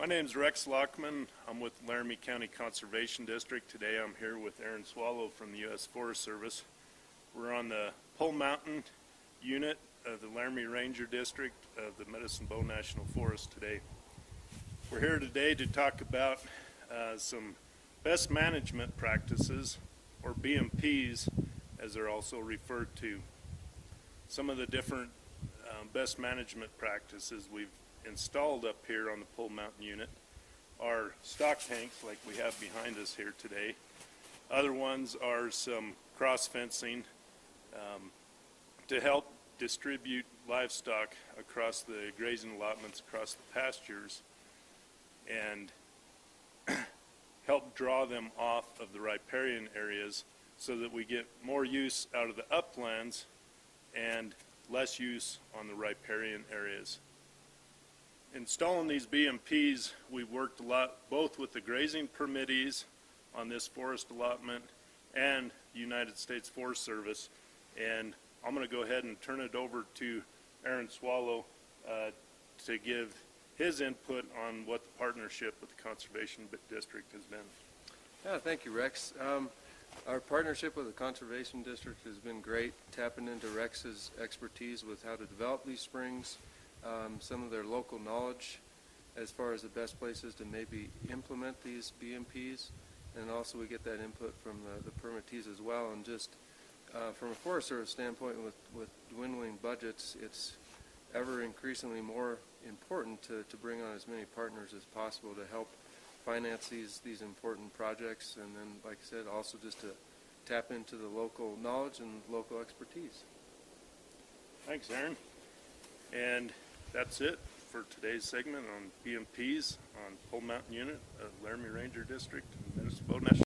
My name's Rex Lockman. I'm with Laramie County Conservation District. Today I'm here with Aaron Swallow from the U.S. Forest Service. We're on the Pole Mountain unit of the Laramie Ranger District of the Medicine Bow National Forest today. We're here today to talk about some best management practices, or BMPs as they're also referred to. Some of the different best management practices we've installed up here on the Pole Mountain unit are stock tanks like we have behind us here today. Other ones are some cross fencing to help distribute livestock across the grazing allotments, across the pastures, and help draw them off of the riparian areas so that we get more use out of the uplands and less use on the riparian areas. Installing these BMPs, we've worked a lot both with the grazing permittees on this forest allotment and the United States Forest Service, and I'm going to go ahead and turn it over to Aaron Swallow to give his input on what the partnership with the Conservation District has been. Yeah, thank you, Rex. Our partnership with the Conservation District has been great, tapping into Rex's expertise with how to develop these springs, some of their local knowledge as far as the best places to maybe implement these BMPs, and also we get that input from the permittees as well. And just from a Forest Service standpoint, with dwindling budgets, it's ever increasingly more important to bring on as many partners as possible to help finance these important projects, and then, like I said, also just to tap into the local knowledge and local expertise. Thanks, Aaron. And that's it for today's segment on BMPs on Pole Mountain Unit of Laramie Ranger District and Medicine Bow National